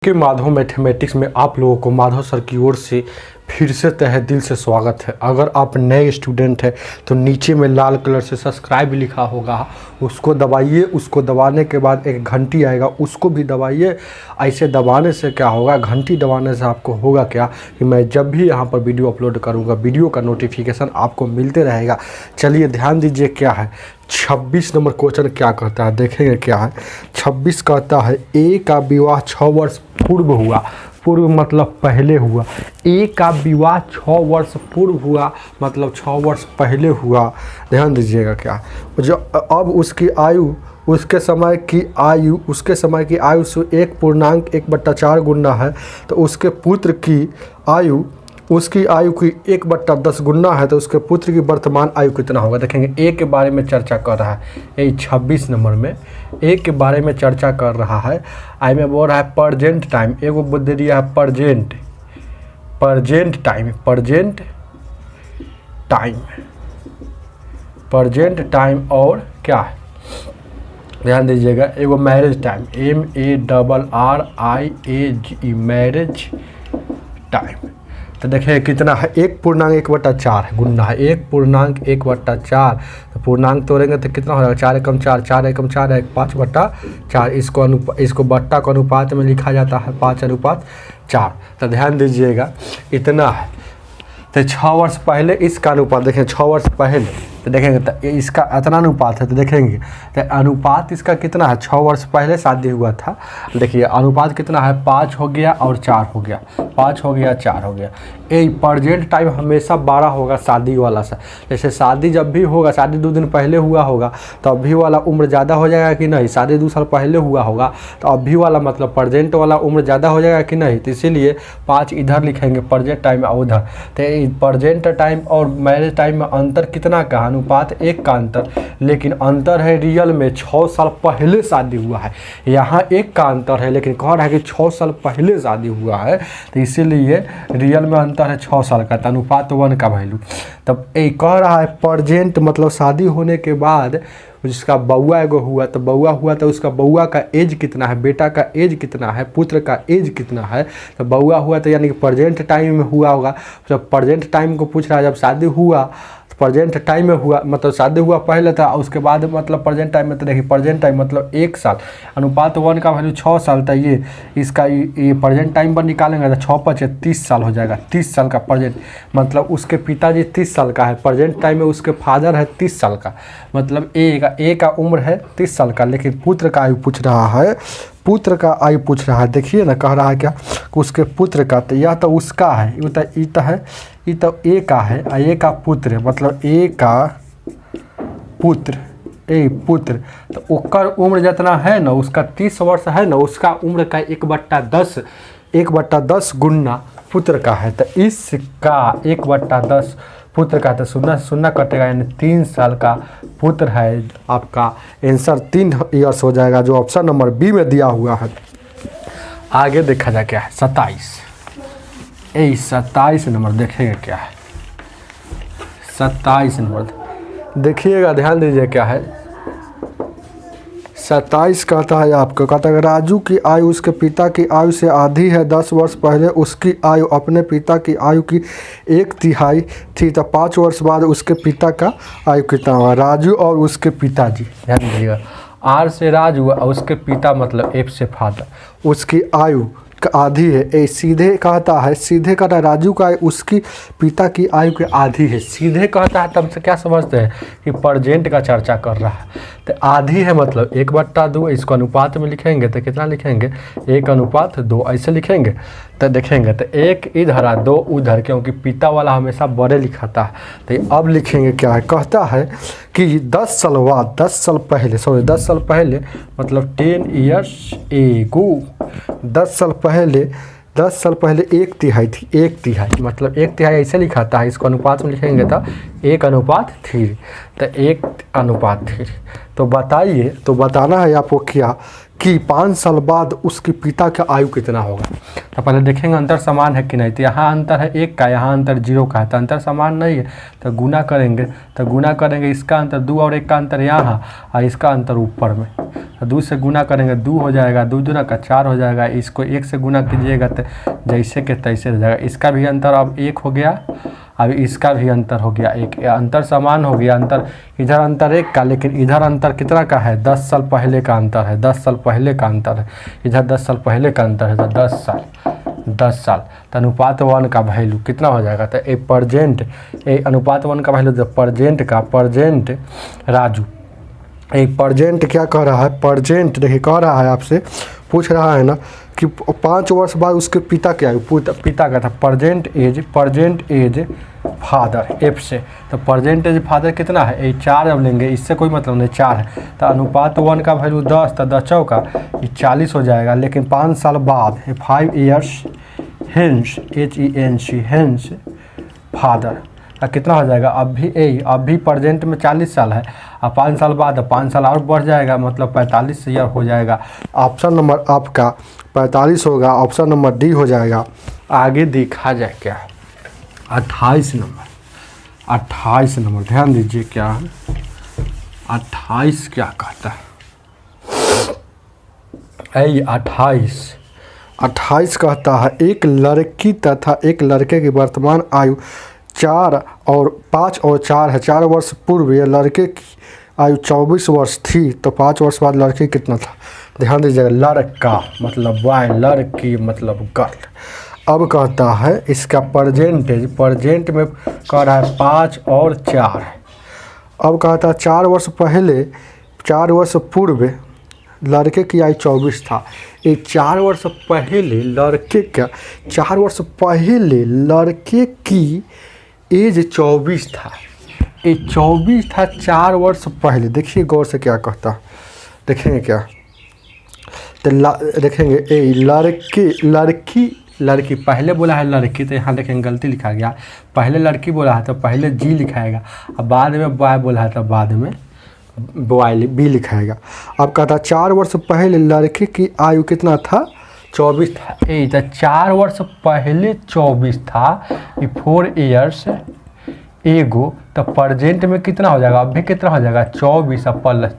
के माधव मैथमेटिक्स में आप लोगों को माधव सर की ओर से फिर से तहे दिल से स्वागत है। अगर आप नए स्टूडेंट हैं तो नीचे में लाल कलर से सब्सक्राइब लिखा होगा, उसको दबाइए। उसको दबाने के बाद एक घंटी आएगा, उसको भी दबाइए। ऐसे दबाने से क्या होगा, घंटी दबाने से आपको होगा क्या कि मैं जब भी यहाँ पर वीडियो अपलोड करूँगा वीडियो का नोटिफिकेशन आपको मिलते रहेगा। चलिए ध्यान दीजिए क्या है 26 नंबर क्वेश्चन क्या कहता है, देखेंगे क्या है। 26 कहता है ए का विवाह 6 वर्ष पूर्व हुआ। पूर्व मतलब पहले हुआ। ए का विवाह 6 वर्ष पूर्व हुआ मतलब 6 वर्ष पहले हुआ। ध्यान दीजिएगा क्या जो अब उसकी आयु उसके समय की आयु से 1.1/4 गुना है, तो उसके पुत्र की आयु उसकी आयु की 1/10 गुना है, तो उसके पुत्र की वर्तमान आयु कितना होगा। देखेंगे ए के बारे में चर्चा कर रहा है। ये 26 नंबर में ए के बारे में चर्चा कर रहा है। आई में बोल रहा है प्रेजेंट टाइम, एगो दे दिया है प्रेजेंट टाइम और क्या है ध्यान दीजिएगा, एगो marriage time MARRIAGE marriage time. तो देखिए कितना है 1.1/4 गुना है 1.1/4। तो पूर्णांक तोड़ेंगे तो कितना हो जाएगा 4 एकम 4 4 एकम 4 है 5/4। इसको बट्टा को अनुपात में लिखा जाता है 5:4। तो ध्यान दीजिएगा इतना है। तो 6 वर्ष पहले इसका अनुपात देखें, 6 वर्ष पहले तो देखेंगे तो इसका इतना अनुपात है। तो देखेंगे तो अनुपात इसका कितना है, 6 वर्ष पहले शादी हुआ था। देखिए अनुपात कितना है 5 हो गया और 4 हो गया, 5 हो गया 4 हो गया। ये प्रेजेंट टाइम हमेशा 12 होगा शादी वाला सा। जैसे शादी जब भी होगा, शादी 2 दिन पहले हुआ होगा तो अभी वाला उम्र ज़्यादा हो जाएगा कि नहीं। शादी 2 साल पहले हुआ होगा तो अभी वाला मतलब प्रेजेंट वाला उम्र ज़्यादा हो जाएगा कि नहीं। तो इसीलिए 5 इधर लिखेंगे प्रेजेंट टाइम और उधर। तो प्रेजेंट टाइम और मैरिज टाइम में अंतर कितना का, अनुपात 1 का अंतर, लेकिन अंतर है रियल में 6 साल पहले शादी हुआ है। यहाँ 1 का अंतर है लेकिन कह रहा है कि 6 साल पहले शादी हुआ है, तो इसीलिए रियल में अंतर है 6 साल का। तो अनुपात 1 का वैल्यू। तब ये कह रहा है प्रेजेंट मतलब शादी होने के बाद जिसका बउआ एगो हुआ, तो बउआ हुआ तो उसका बउआ का एज कितना है, बेटा का एज कितना है, पुत्र का एज कितना है। तो बउआ हुआ तो यानी कि प्रेजेंट टाइम में हुआ होगा। जब प्रेजेंट टाइम को पूछ रहा है, जब शादी हुआ प्रेजेंट टाइम में हुआ मतलब शादी हुआ पहले था, उसके बाद मतलब प्रेजेंट टाइम में। तो देखिए प्रेजेंट टाइम मतलब 1 साल, अनुपात 1 का वैल्यू 6 साल। था ये इसका ये प्रेजेंट टाइम पर निकालेंगे तो 6 × 5 = 30 साल हो जाएगा। 30 साल का प्रेजेंट मतलब उसके पिताजी 30 साल का है, प्रेजेंट टाइम में उसके फादर है 30 साल का, मतलब ए का उम्र है 30 साल का। लेकिन पुत्र का आयु पूछ रहा है, पुत्र का आयु पूछ रहा है। देखिए ना कह रहा है क्या कि उसके पुत्र का, तो यह तो उसका है, ये तो ए का है, ए का पुत्र है मतलब ए का पुत्र तो ओकर उम्र जितना है ना, उसका 30 वर्ष है ना, उसका उम्र का 1/10 गुना पुत्र का है। तो इसका 1/10 पुत्र का, तो 0 कटेगा यानी 3 साल का पुत्र है। आपका आंसर 3 ईयर्स हो जाएगा, जो ऑप्शन नंबर बी में दिया हुआ है। आगे देखा जाए क्या है 27 नंबर देखेंगे क्या है 27 नंबर देखिएगा, ध्यान दीजिए क्या है 27 कहता है आपको, कहता है राजू की आयु उसके पिता की आयु से आधी है। 10 वर्ष पहले उसकी आयु अपने पिता की आयु की 1/3 थी, तो 5 वर्ष बाद उसके पिता का आयु कितना हुआ। राजू और उसके पिताजी, ध्यान दीजिएगा आर से राजू और उसके पिता मतलब एफ से फादर, उसकी आयु आधी है। सीधे कहता है राजू का आयु उसकी पिता की आयु के आधी है। सीधे कहता है तब से क्या समझते हैं कि प्रेजेंट का चर्चा कर रहा है। तो आधी है मतलब 1/2। इसको अनुपात में लिखेंगे तो कितना लिखेंगे 1:2 ऐसे लिखेंगे। तो देखेंगे तो 1 इधर और 2 उधर, क्योंकि पिता वाला हमेशा बड़े लिखाता है। तो अब लिखेंगे क्या है, कहता है कि 10 साल पहले मतलब 10 ईयर्स एगो 10 साल पहले 1/3 थी। 1/3 मतलब 1/3 ऐसे लिखाता है। इसको अनुपात में लिखेंगे तो 1:3। तो 1:3। तो बताइए, तो बताना है आपको क्या कि 5 साल बाद उसके पिता का आयु कितना होगा। तो पहले देखेंगे अंतर समान है कि नहीं। तो यहाँ अंतर है 1 का, यहाँ अंतर 0 का है, तो अंतर समान नहीं है। तो गुना करेंगे इसका अंतर 2 और 1 का अंतर यहाँ और इसका अंतर ऊपर में। तो 2 से गुना करेंगे 2 हो जाएगा, 2 दूना का 4 हो जाएगा। इसको 1 से गुना कीजिएगा तो जैसे के तैसे हो जाएगा। इसका भी अंतर अब 1 हो गया, अब इसका भी अंतर हो गया 1। अंतर समान हो गया। अंतर इधर अंतर 1 का, लेकिन इधर अंतर कितना का है, 10 साल पहले का अंतर है, 10 साल पहले का अंतर है। इधर 10 साल पहले का अंतर है, तो 10 साल। तो अनुपात 1 का वैल्यू कितना हो जाएगा, तो अनुपात 1 का वैल्यू, तो परजेंट राजू। एक परजेंट क्या कह रहा है, परजेंट देखिए कह रहा है, आपसे पूछ रहा है ना कि 5 वर्ष बाद उसके पिता क्या है, पिता का था परजेंट एज फादर एफ से। तो परजेंट एज फादर कितना है, 4 अब लेंगे, इससे कोई मतलब नहीं, 4 है। तो अनुपात 1 का वैल्यू 10, तो 10 चौका 40 हो जाएगा। लेकिन 5 साल बाद 5 ईयर्स हेंस हेंस फादर कितना हो जाएगा, अब भी प्रेजेंट में 40 साल है, और 5 साल बाद 5 साल और बढ़ जाएगा, मतलब 45 ईयर हो जाएगा। ऑप्शन नंबर आपका 45 होगा, ऑप्शन नंबर डी हो जाएगा। आगे देखा जाए क्या, 28 नंबर ध्यान दीजिए क्या है, 28 क्या कहता है, 28 कहता है एक लड़की तथा एक लड़के की वर्तमान आयु 5 और 4 है। 4 वर्ष पूर्व यह लड़के की आयु 24 वर्ष थी, तो 5 वर्ष बाद लड़की कितना था। ध्यान दीजिएगा, लड़का मतलब बॉय, लड़की मतलब गर्ल। अब कहता है इसका प्रेजेंट में कह रहा है 5 और 4 है। अब कहता है 4 वर्ष पूर्व लड़के की आयु 24 था। ये 4 वर्ष पहले लड़के की एज 24 था, ये 24 था 4 वर्ष पहले। देखिए गौर से क्या कहता, देखेंगे क्या, तो देखेंगे ए लड़की पहले बोला है लड़की, तो यहाँ देखेंगे गलती लिखा गया, पहले लड़की बोला है तो पहले जी लिखाएगा, अब बाद में बॉय बोला है तो बाद में बॉय बी लिखाएगा। अब कहता 4 वर्ष पहले लड़के की आयु कितना था, 24 था। तो 4 वर्ष पहले 24 था, 4 ईयर्स एगो, तो प्रेजेंट में कितना हो जाएगा, अभी कितना हो जाएगा 24 प्लस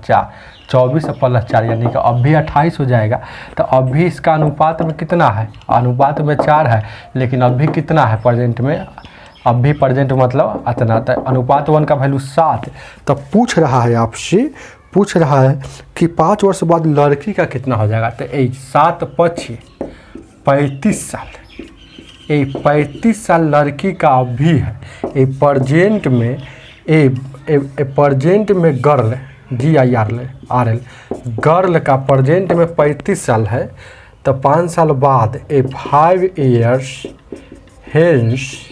4 यानी कि अभी 28 हो जाएगा। तो अभी इसका अनुपात में कितना है, अनुपात में 4 है, लेकिन अभी कितना है प्रेजेंट में, अभी प्रेजेंट मतलब इतना। तो अनुपात 1 का वैल्यू 7। तो पूछ रहा है आपसे, पूछ रहा है कि 5 वर्ष बाद लड़की का कितना हो जाएगा। तो 7 5 35 साल, 35 साल लड़की का अभी है। प्रेजेंट में गर्ल GIRL गर्ल का प्रेजेंट में 35 साल है। तो 5 साल बाद 5 years hence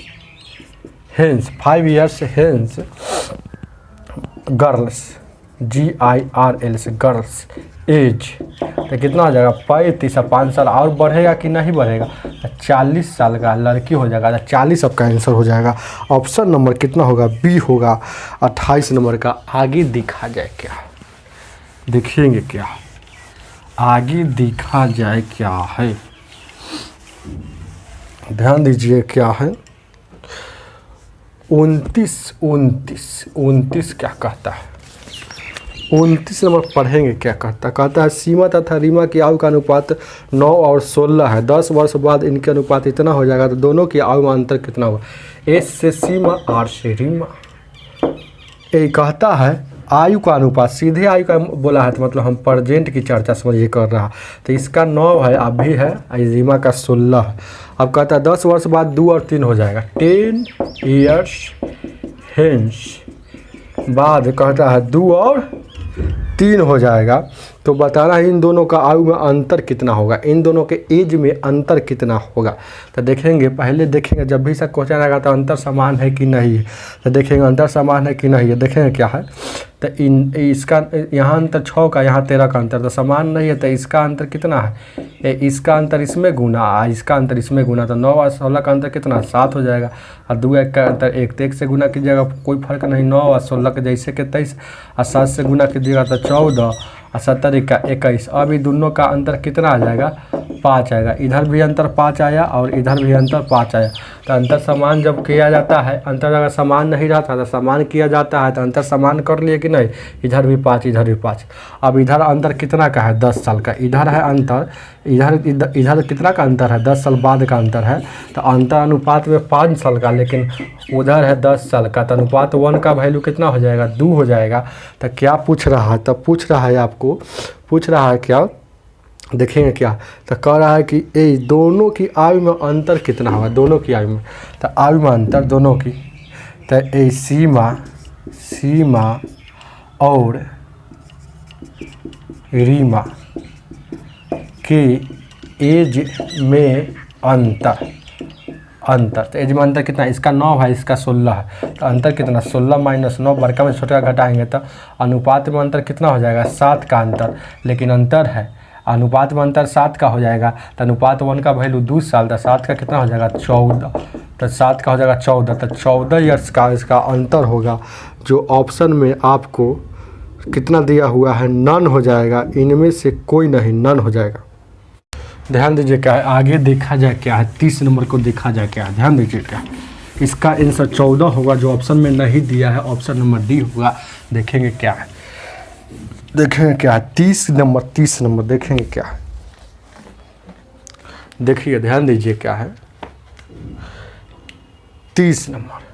girls GIRL girls age, तो कितना हो जाएगा 35। 5 साल और बढ़ेगा कि नहीं बढ़ेगा, 40 साल का लड़की हो जाएगा। 40 आपका आंसर हो जाएगा। ऑप्शन नंबर कितना होगा, बी होगा 28 नंबर का। आगे देखा जाए क्या, देखेंगे क्या, आगे देखा जाए क्या है, ध्यान दीजिए क्या है। 29 क्या कहता है, 29 नंबर पढ़ेंगे क्या कहता है सीमा तथा रीमा की आयु का अनुपात 9 और 16 है। 10 वर्ष बाद इनके अनुपात इतना हो जाएगा, तो दोनों की आयु में अंतर कितना होगा, एस से सीमा आर से रीमा। ये कहता है आयु का अनुपात, सीधे आयु का बोला है, तो मतलब हम प्रेजेंट की चर्चा समझिए कर रहा। तो इसका 9 है अभी है, रीमा का 16 है। अब कहता है 10 वर्ष बाद 2 और 3 हो जाएगा, 10 ईयर्स हेंस बाद कहता है 2 और 3 हो जाएगा। तो बताना है इन दोनों का आयु में अंतर कितना होगा, इन दोनों के एज में अंतर कितना होगा। तो देखेंगे, पहले देखेंगे जब भी सब क्वेश्चन आएगा तो अंतर समान है कि नहीं है, तो देखेंगे अंतर समान है कि नहीं है। देखेंगे क्या है, तो इसका यहाँ अंतर 6 का, यहाँ 13 का अंतर, तो समान नहीं है। तो इसका अंतर कितना है, इसका अंतर इसमें गुना, इसका अंतर इसमें गुना, तो 9 और 16 का अंतर कितना 7 हो जाएगा। और 2 1 का अंतर 1, तो 1 से गुना कीजिएगा कोई फर्क नहीं, 9 और 16 के जैसे के 23, और 7 से गुना कीजिएगा तो 14, और 70 इक्का 21। अब ये दोनों का अंतर कितना आ जाएगा, 5 आएगा। इधर भी अंतर 5 आया और इधर भी अंतर 5 आया। तो अंतर समान जब किया जाता है, अंतर अगर समान नहीं रहता तो समान किया जाता है, तो अंतर समान कर लिए कि नहीं, इधर भी 5 इधर भी 5। अब इधर अंतर कितना का है, 10 साल का। इधर है अंतर, इधर कितना का अंतर है, 10 साल बाद का अंतर है। तो अंतर अनुपात में 5 साल का, लेकिन उधर है 10 साल का। तो अनुपात 1 का वैल्यू कितना हो जाएगा, 2 हो जाएगा। तो क्या पूछ रहा है, तब पूछ रहा है आपको, पूछ रहा है क्या, देखेंगे क्या। तो कह रहा है कि ये दोनों की आयु में अंतर कितना होगा, दोनों की आयु में। तो आयु में अंतर दोनों की, तो ये सीमा और रीमा के एज में अंतर। तो एज में अंतर कितना, इसका 9 है, इसका 16 है। तो अंतर कितना, 16 - 9, बड़का में छोटा घटाएंगे तो अनुपात में अंतर कितना हो जाएगा, 7 का अंतर। लेकिन अंतर है, अनुपात में अंतर 7 का हो जाएगा। तो अनुपात 1 का वैल्यू 2 साल, तो 7 का कितना हो जाएगा, 14। तो 7 का हो जाएगा 14। तो 14 ईयर्स का इसका अंतर होगा, जो ऑप्शन में आपको कितना दिया हुआ है, नन हो जाएगा। इनमें से कोई नहीं, नन हो जाएगा। ध्यान दीजिए क्या है, आगे देखा जाए क्या है, 30 नंबर को देखा जाए क्या है। ध्यान दीजिए क्या, इसका आंसर 14 होगा, जो ऑप्शन में नहीं दिया है, ऑप्शन नंबर डी होगा। देखेंगे क्या है, देखेंगे क्या है, 30 नंबर देखेंगे क्या है। देखिए ध्यान दीजिए क्या है, 30 नंबर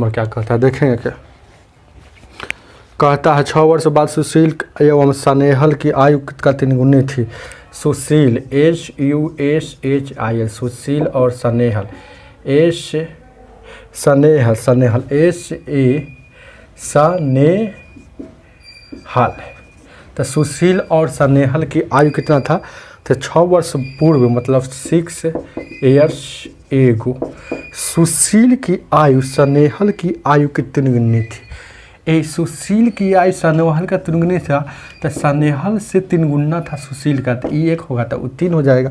क्या कहता है, देखेंगे क्या कहता है। 6 वर्ष बाद सुशील एवं स्नेहल की आयु का 3 गुनी थी। सुशील SUSHIL, सुशील और स्नेहल स्नेहल तो सुशील और स्नेहल की आयु कितना था, तो 6 वर्ष पूर्व, मतलब 6 ईयर्स एगो। सुशील की आयु स्नेहल की आयु की 3 गुनी थी। सुशील की आयु स्नेहल का 3 गुनी था, तो स्नेहल से 3 गुना था सुशील का। तो ये 1 होगा, तो 3 हो जाएगा।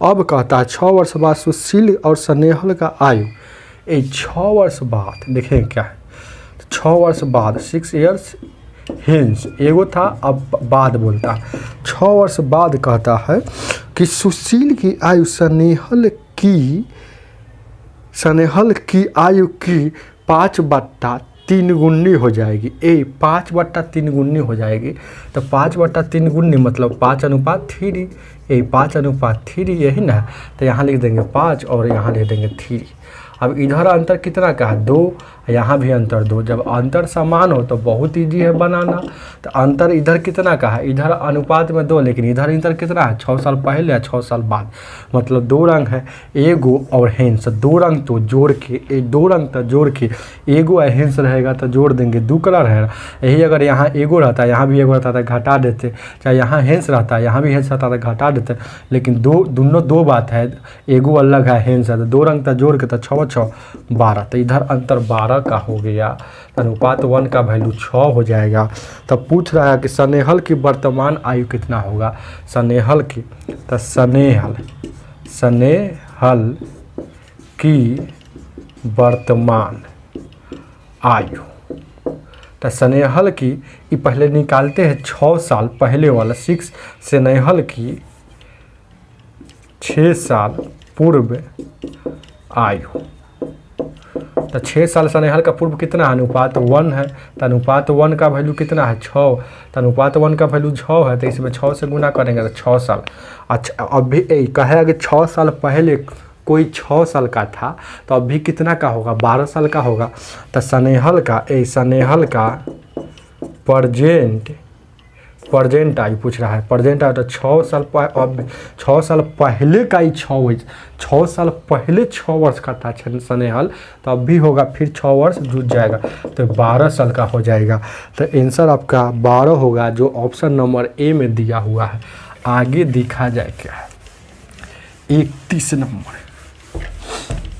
अब कहता है 6 वर्ष बाद सुशील और स्नेहल का आयु, 6 वर्ष बाद देखें क्या है, 6 वर्ष बाद 6 ईयर्स हेंस एगो था, अब बाद बोलता है। 6 वर्ष बाद कहता है कि सुशील की आयु स्नेहल की आयु की 5/3 गुनी हो जाएगी। 5/3 गुनी हो जाएगी। तो 5/3 गुनी मतलब 5:3। 5:3 यही ना, तो यहाँ लिख देंगे 5 और यहाँ लिख देंगे 3। अब इधर अंतर कितना का है, 2, यहाँ भी अंतर 2। जब अंतर समान हो तो बहुत इजी है बनाना। तो अंतर इधर कितना का है, इधर अनुपात में 2, लेकिन इधर अंतर कितना है, 6 साल पहले या 6 साल बाद। मतलब 2 रंग है, एगो और हेंस। 2 रंग तो जोड़ के, 2 रंग तो जोड़ के एगो या हेंस रहेगा तो जोड़ देंगे। 2 कलर है, यही अगर यहाँ एगो रहता, यहाँ भी एगो रहता तो घटा देते। चाहे यहाँ हेंस रहता, यहाँ भी हेंस रहता तो घटा देते। लेकिन दोनों 2 बात है, एगो अलग है, हेंस है। तो 2 रंग तो जोड़ के तो 6 6 12। तो इधर अंतर 12 का हो गया। अनुपात 1 का वैल्यू 6 हो जाएगा। तब पूछ रहा है कि स्नेहल की वर्तमान आयु कितना होगा, स्नेहल की। तो स्नेहल की वर्तमान आयु, तो स्नेहल की ये पहले निकालते हैं 6 साल पहले वाला। 6 स्नेहल की 6 साल पूर्व आयु। तो 6 साल स्नेहल का पूर्व कितना है, अनुपात 1 है। तो अनुपात 1 का वैल्यू कितना है, 6। तो अनुपात 1 का वैल्यू 6 है, तो इसमें 6 से गुना करेंगे तो 6 साल। अच्छा, अभी कहेगा कि 6 साल पहले कोई 6 साल का था, तो अभी कितना का होगा, 12 साल का होगा। तो स्नेहल का प्रजेंट आयु पूछ रहा है। प्रजेंट आयु तो 6 साल अब 6 साल पहले का ही 6 साल पहले 6 वर्ष का था स्नेहल, तो अब भी होगा, फिर 6 वर्ष जुड़ जाएगा, तो 12 साल का हो जाएगा। तो आंसर आपका 12 होगा, जो ऑप्शन नंबर ए में दिया हुआ है। आगे देखा जाए क्या है, 31 नंबर।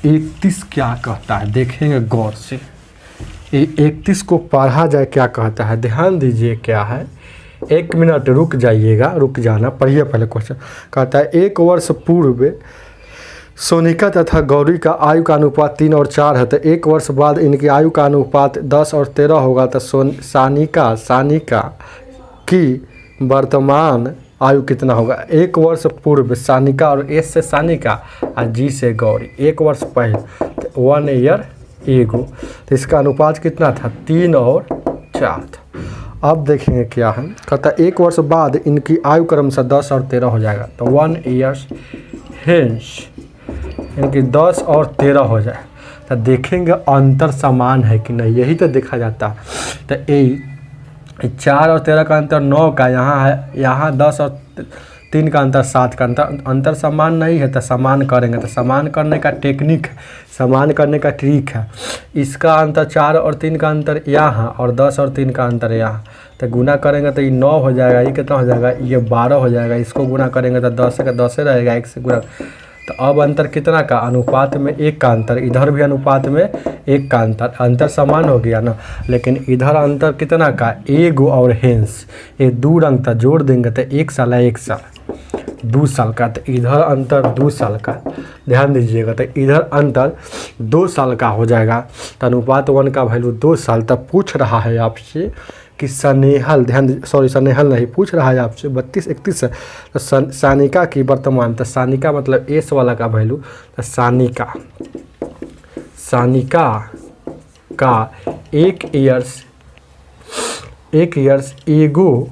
31 क्या कहता है, देखेंगे गौर से। 31 को पढ़ा जाए क्या कहता है, ध्यान दीजिए क्या है। 1 मिनट रुक जाइएगा, रुक जाना, पढ़िए पहले क्वेश्चन। कहता है 1 वर्ष पूर्व सोनिका तथा गौरी का आयु का अनुपात 3 और 4 है, तो 1 वर्ष बाद इनकी आयु का अनुपात 10 और 13 होगा। तो सानिका की वर्तमान आयु कितना होगा? 1 वर्ष पूर्व सानिका, और एस से सानिका और जी से गौरी, 1 वर्ष पहले, तो 1 ईयर एगो, तो इसका अनुपात कितना था? 3 और 4 था। अब देखेंगे क्या है, कहता 1 वर्ष बाद इनकी आयु क्रमशः 10 और 13 हो जाएगा। तो 1 ईयर्स हेंस इनकी 10 और 13 हो जाए, तो देखेंगे अंतर समान है कि नहीं, यही तो देखा जाता है। तो 4 और 13 का अंतर 9 का, यहाँ है, यहाँ 10 और 3 का अंतर 7 का, अंतर समान नहीं है, तो समान करेंगे। तो समान करने का टेक्निक है, समान करने का ट्रिक है। इसका अंतर 4 और 3 का अंतर यहाँ, और 10 और 3 का अंतर यहाँ, तो गुना करेंगे तो ये 9 हो जाएगा, ये कितना हो जाएगा? ये 12 हो जाएगा। इसको गुना करेंगे तो 10 का 10 रहेगा, 1 से गुना। तो अब अंतर कितना का? अनुपात में 1 का अंतर, इधर भी अनुपात में 1 का अंतर, अंतर समान हो गया ना। लेकिन इधर अंतर कितना का? एगो और हेंस, ये 2 अंक था, जोड़ देंगे तो 1 साल है, 1 साल 2 साल का, तो इधर अंतर 2 साल का, ध्यान दीजिएगा। तो इधर अंतर 2 साल का हो जाएगा। तो अनुपात 1 का वैल्यू 2 साल। तब पूछ रहा है आपसे कि स्नेहल, स्नेहल नहीं, पूछ रहा है आपसे 32-31 है, तो सानिका की वर्तमान, तो सानिका मतलब एस वाला का वैल्यू, तो सानिका का 1 ईयर्स एगो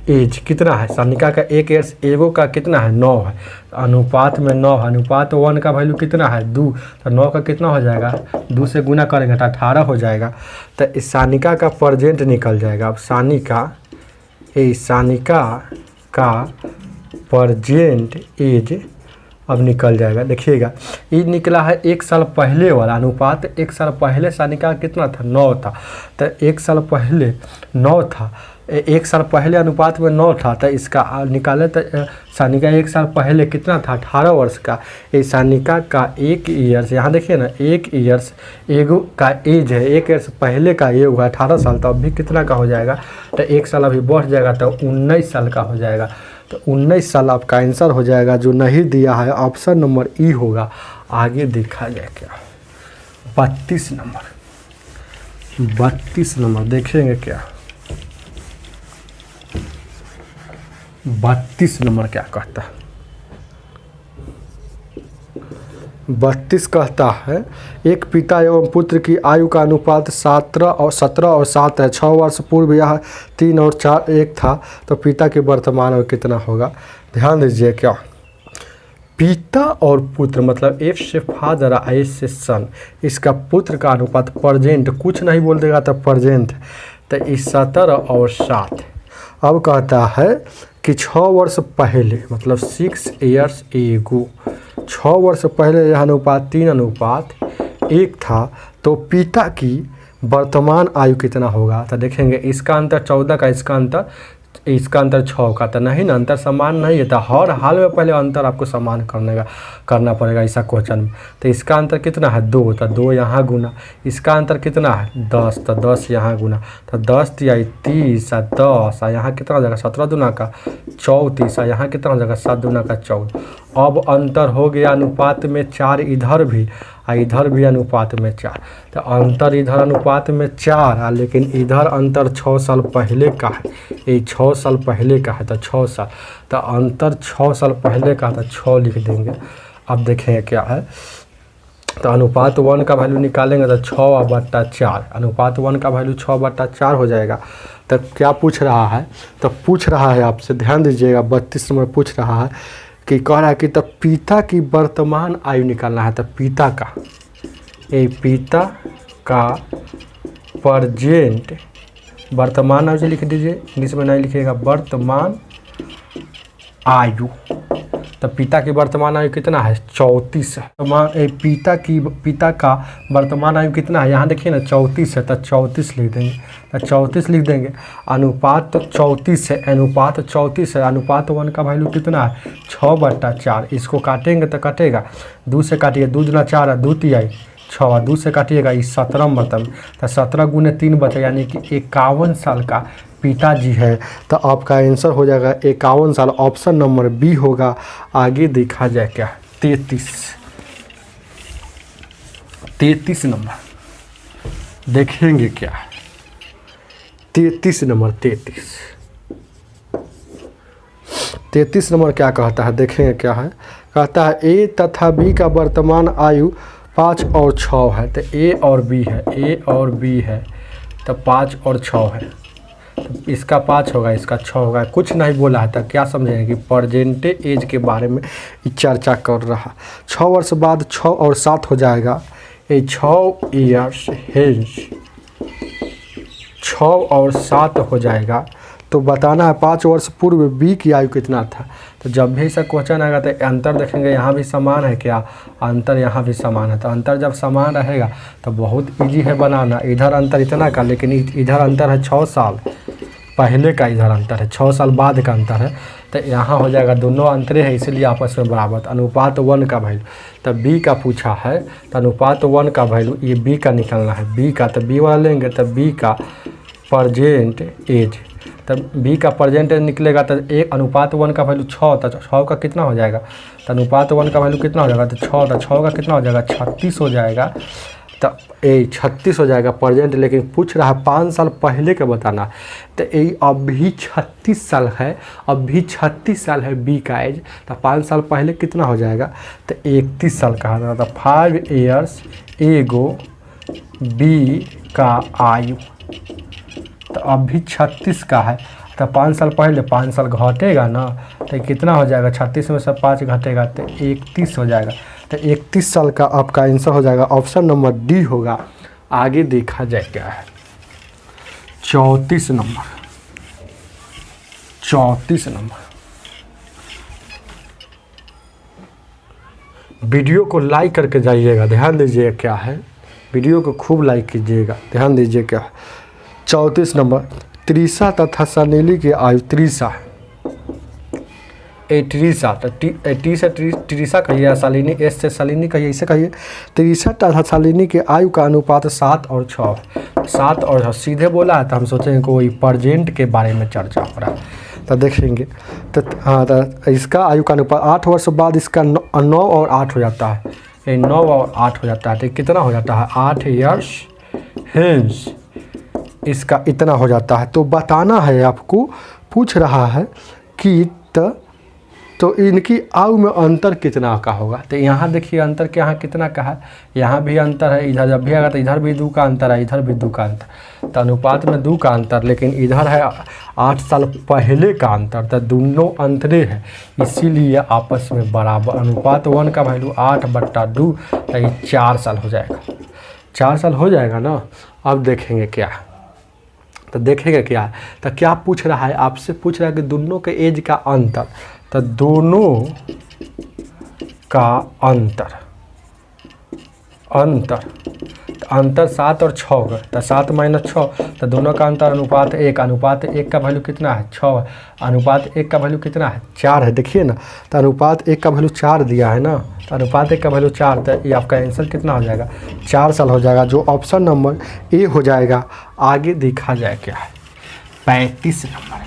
एज कितना है? सानिका का 1 ईयर्स एगो का कितना है? 9 है। अनुपात में 9 है, अनुपात 1 का वैल्यू कितना है? 2, तो 9 का कितना हो जाएगा? 2 से गुना करेंगे तो 18 हो जाएगा। तो इस सानिका का परजेंट निकल जाएगा। अब सानिका का परजेंट एज अब निकल जाएगा। देखिएगा, ये निकला है 1 साल पहले वाला अनुपात। 1 साल पहले सानिका कितना था? 9 था। तो 1 साल पहले 9 था, 1 साल पहले अनुपात में 9 था, तो इसका निकाले तो सानिका 1 साल पहले कितना था? 18 वर्ष का। ये सानिका का 1 ईयर्स, यहाँ देखिए ना, 1 ईयर्स एगो का एज है, 1 ईयर्स पहले का ये हुआ 18 साल, तो अभी कितना का हो जाएगा? तो 1 साल अभी बढ़ जाएगा, तो 19 साल का हो जाएगा। तो 19 साल आपका आंसर हो जाएगा। जो नहीं दिया है ऑप्शन नंबर ई होगा। आगे देखा जाए क्या, 32 नंबर देखेंगे क्या, 32 नंबर क्या कहता है? 32 कहता है एक पिता एवं पुत्र की आयु का अनुपात 17 और 7 है। 6 वर्ष पूर्व यह 3 और 4 1 था, तो पिता के वर्तमान में कितना होगा? ध्यान दीजिए क्या, पिता और पुत्र मतलब एफ से फादर, आई से सन, इसका पुत्र का अनुपात प्रेजेंट, कुछ नहीं बोल देगा तो प्रेजेंट, तो इस 17 और 7। अब कहता है कि 6 वर्ष पहले मतलब 6 ईयर्स एगो, 6 वर्ष पहले यह अनुपात 3:1 था, तो पिता की वर्तमान आयु कितना होगा? तो देखेंगे इसका अंतर 14 का, इसका अंतर 6 का, तो नहीं ना, अंतर समान नहीं है, तो हर हाल में पहले अंतर आपको समान करना पड़ेगा ऐसा क्वेश्चन में। तो इसका अंतर कितना है? 2, तो 2 यहाँ गुना, इसका अंतर कितना है? 10, तो 10 यहाँ गुना, तो 10 × 30 और 10, और यहाँ कितना हो जाएगा? 17 दूना का 34, और यहाँ कितना हो जाएगा? 7 दूना का 14। अब अंतर हो गया अनुपात में 4, इधर भी और इधर भी अनुपात में 4, तो अंतर इधर अनुपात में 4, लेकिन इधर अंतर 6 साल पहले का है, ये 6 साल पहले का है, तो 6 साल, तो अंतर 6 साल पहले का, तो 6 लिख देंगे। अब देखें क्या है, तो अनुपात 1 का वैल्यू निकालेंगे तो 6/4, अनुपात 1 का वैल्यू 6/4 हो जाएगा। तो क्या पूछ रहा है? तो पूछ रहा है आपसे, ध्यान दीजिएगा, 32 नंबर पूछ रहा है कि कह रहा है कि तब पिता की वर्तमान आयु निकालना है। तो पिता का प्रेजेंट वर्तमान आयु से लिख दीजिए, इंग्लिश में नहीं लिखिएगा, वर्तमान आयु। तो पिता की वर्तमान आयु कितना है? 34 है। पिता का वर्तमान आयु कितना है? यहाँ देखिए ना 34 है, तो 34 लिख देंगे, तो 34 लिख देंगे। अनुपात तो 34 है, अनुपात 34 है, अनुपात 1 का वैल्यू कितना है? 6/4। इसको काटेंगे तो कटेगा, 2 से काटिए, 2 दूना 4, 2 तिहाई 6, 2 से काटिएगा, इस 17 मतलब, तो 17 × 3 बचे, यानी कि 51 साल का पिताजी है। तो आपका आंसर हो जाएगा 51 साल, ऑप्शन नंबर बी होगा। आगे देखा जाए क्या, 33। 33 नंबर देखेंगे क्या है। 33 नंबर 33 नंबर क्या कहता है, देखेंगे क्या है। कहता है ए तथा बी का वर्तमान आयु 5 और 6 है। तो ए और बी है, ए और बी है तो 5 और 6 है, तो इसका 5 होगा, इसका 6 होगा। कुछ नहीं बोला है तो क्या समझेंगे कि प्रेजेंटे एज के बारे में चर्चा कर रहा। 6 वर्ष बाद 6 और 7 हो जाएगा। ये 6 ईयर्स हेंस 6 और 7 हो जाएगा। तो बताना है 5 वर्ष पूर्व बी की आयु कितना था। तो जब भी ऐसा क्वेश्चन आएगा तो अंतर देखेंगे, यहाँ भी समान है क्या, अंतर यहाँ भी समान है। तो अंतर जब समान रहेगा तो बहुत इजी है बनाना। इधर अंतर इतना का, लेकिन इधर अंतर है 6 साल पहले का, इधर अंतर है 6 साल बाद का अंतर है। तो यहाँ हो जाएगा दोनों अंतरे है इसलिए आपस में बराबर। अनुपात 1 का वैल्यू, तब बी का पूछा है तो अनुपात 1 का वैल्यू ये बी का निकलना है। बी का तो बी वाला लेंगे, तब बी का प्रजेंट एज, तब बी का प्रजेंट एज निकलेगा तो एक अनुपात 1 का वैल्यू 6 था। 6 का कितना हो जाएगा, तो अनुपात 1 का वैल्यू कितना हो जाएगा, तो 6 था। 6 का कितना हो जाएगा, 36 हो जाएगा। तो ये 36 हो जाएगा प्रजेंट, लेकिन पूछ रहा है 5 साल पहले का बताना। तो ये अभी 36 साल है, अभी 36 साल है बी का एज, तो 5 साल पहले कितना हो जाएगा, तो 31 साल कहा था। तो 5 ईयर्स एगो बी का आयु, तो अभी 36 का है, तो 5 साल पहले 5 साल घटेगा ना, तो कितना हो जाएगा, 36 में से 5 घटेगा तो 31 हो जाएगा। तो 31 साल का आपका आंसर हो जाएगा ऑप्शन नंबर डी होगा। आगे देखा जाए क्या है। 34 नंबर, 34 नंबर। वीडियो को लाइक करके जाइएगा, ध्यान दीजिए क्या है, वीडियो को खूब लाइक कीजिएगा, ध्यान दीजिए क्या है। 34 नंबर, त्रिशा तथा सनीली की आयु, त्रिशा त्रिशा, तो टी से त्रिशा कहिए, शालिनी एस से शालिनी कहिए, इसे कहिए। त्रिशा तथा शालिनी के आयु का अनुपात 7 और 6, 7 और 6 सीधे बोला है। तो हम सोचेंगे कोई प्रजेंट के बारे में चर्चा हो रहा है, तो देखेंगे। तो हाँ, तो इसका आयु का अनुपात 8 वर्ष बाद इसका 9 और 8 हो जाता है। ये 9 और 8 हो जाता है, तो कितना हो जाता है, 8 ईयर्स हेंस इसका इतना हो जाता है। तो बताना है आपको, पूछ रहा है कि तो इनकी आयु में अंतर कितना का होगा। तो यहाँ देखिए अंतर के यहाँ कितना का है, यहाँ भी अंतर है, इधर जब भी आएगा तो इधर भी 2 का अंतर है, इधर भी 2 का अंतर। तो अनुपात में 2 का अंतर, लेकिन इधर है 8 साल पहले का अंतर, तो दोनों अंतरे हैं इसीलिए आपस में बराबर। अनुपात 1 का वैल्यू 8/2, तो ये 4 साल हो जाएगा, 4 साल हो जाएगा ना। अब देखेंगे क्या है, तो देखेंगे क्या है। तो क्या पूछ रहा है, आपसे पूछ रहा है कि दोनों के एज का अंतर, तो दोनों का अंतर, अंतर 7 और 6 का, तो 7 - 6, तो दोनों का अंतर अनुपात 1। अनुपात 1 का वैल्यू कितना है, 6। अनुपात 1 का वैल्यू कितना है, 4 है। देखिए ना, तो अनुपात 1 का वैल्यू 4 दिया है ना, तो अनुपात 1 का वैल्यू 4, तो ये आपका आंसर कितना हो जाएगा, 4 साल हो जाएगा, जो ऑप्शन नंबर ए हो जाएगा। आगे देखा जाए क्या है। 35 नंबर,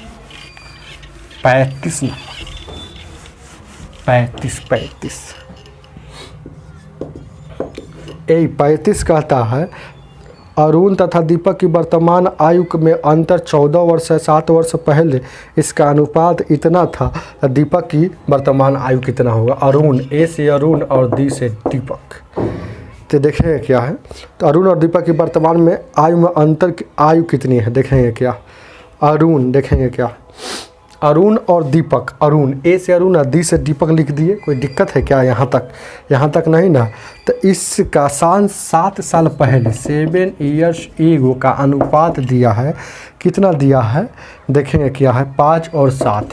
35 नंबर, 35 35 कहता है अरुण तथा दीपक की वर्तमान आयु में अंतर 14 वर्ष है। 7 वर्ष पहले इसका अनुपात इतना था, दीपक की वर्तमान आयु कितना होगा। अरुण, ए से अरुण और डी से दीपक। तो देखेंगे क्या है, तो अरुण और दीपक की वर्तमान में आयु में अंतर की आयु कितनी है, देखेंगे क्या। अरुण, देखेंगे क्या, अरुण और दीपक, अरुण ए से अरुण और डी से दीपक लिख दिए, कोई दिक्कत है क्या, यहाँ तक नहीं ना। तो इसका 7 साल पहले 7 ईयर्स एगो का अनुपात दिया है, कितना दिया है देखेंगे क्या है, 5 और 7,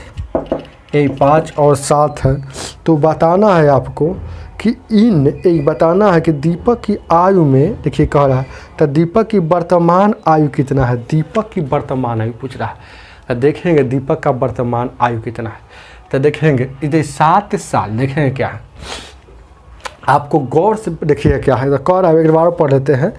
ये 5 और 7 है। तो बताना है आपको कि एक बताना है कि दीपक की आयु में, देखिए कह रहा है, तो दीपक की वर्तमान आयु कितना है, दीपक की वर्तमान आयु पूछ रहा है। तो देखेंगे दीपक का वर्तमान आयु कितना है, तो देखेंगे इधर 7 साल, देखेंगे क्या है, आपको गौर से देखिए क्या है। तो कह रहा है, एक बार पढ़ लेते हैं।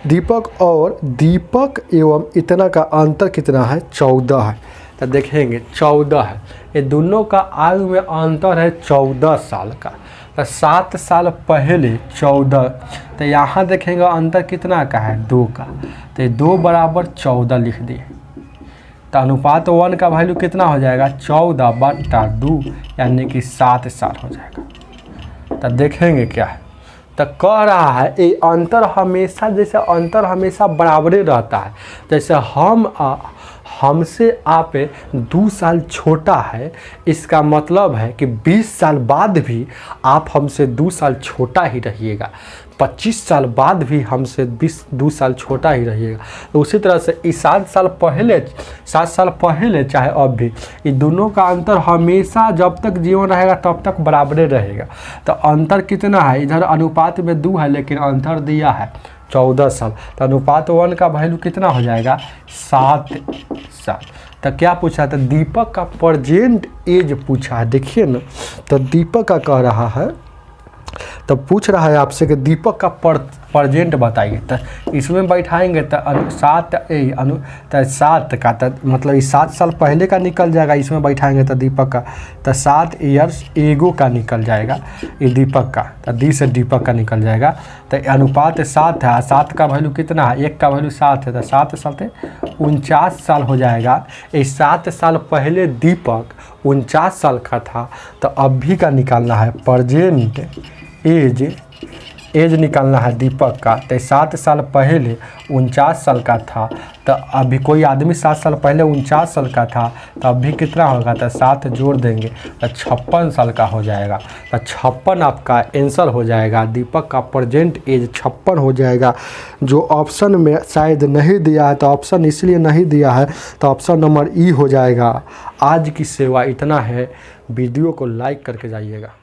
दीपक एवं इतना का अंतर कितना है, 14 है। तो देखेंगे 14 है, ये दोनों का आयु में अंतर है 14 साल का। तो 7 साल पहले 14, तो यहाँ देखेंगे अंतर कितना का है 2 का, तो 2 बराबर 14 लिख दिए। तो अनुपात 1 का वैल्यू कितना हो जाएगा 14/2 यानी कि 7 साल हो जाएगा। तो देखेंगे क्या है, तो कह रहा है ये अंतर हमेशा, जैसे अंतर हमेशा बराबरे रहता है, जैसे हमसे आप 2 साल छोटा है, इसका मतलब है कि 20 साल बाद भी आप हमसे 2 साल छोटा ही रहिएगा, 25 साल बाद भी हमसे 2 साल छोटा ही रहिएगा। तो उसी तरह से इस 7 साल पहले चाहे अब भी, ये दोनों का अंतर हमेशा जब तक जीवन रहेगा तब तक बराबरे रहेगा। तो अंतर कितना है, इधर अनुपात में 2 है लेकिन अंतर दिया है 14 साल, तो अनुपात 1 का वैल्यू कितना हो जाएगा 7 साल। तो क्या पूछा था, दीपक का प्रेजेंट एज पूछा है। देखिए ना, तो दीपक का कह रहा है, तो पूछ रहा है आपसे कि दीपक का प्रेजेंट बताइए। तो इसमें बैठाएंगे तो 7 का, तो मतलब इस 7 साल पहले का निकल जाएगा, इसमें बैठाएंगे तो दीपक का, तो 7 ईयर्स एगो का निकल जाएगा, ये दीपक का, तो डी से दीपक का निकल जाएगा। तो अनुपात 7 है, 7 का वैल्यू कितना है, 1 का वैल्यू 7 है, तो 7 साल 49 साल हो जाएगा। इस 7 साल पहले दीपक 49 साल का था, तो अभी का निकालना है प्रेजेंट एज निकालना है दीपक का। तो 7 साल पहले 49 साल का था, तो अभी कोई आदमी 7 साल पहले 49 साल का था, तो अभी कितना होगा, तो 7 जोड़ देंगे तो 56 साल का हो जाएगा। तो 56 आपका आंसर हो जाएगा, दीपक का प्रेजेंट एज 56 हो जाएगा। जो ऑप्शन में शायद नहीं दिया है, तो ऑप्शन इसलिए नहीं दिया है, तो ऑप्शन नंबर ई हो जाएगा। आज की सेवा इतना है, वीडियो को लाइक करके जाइएगा।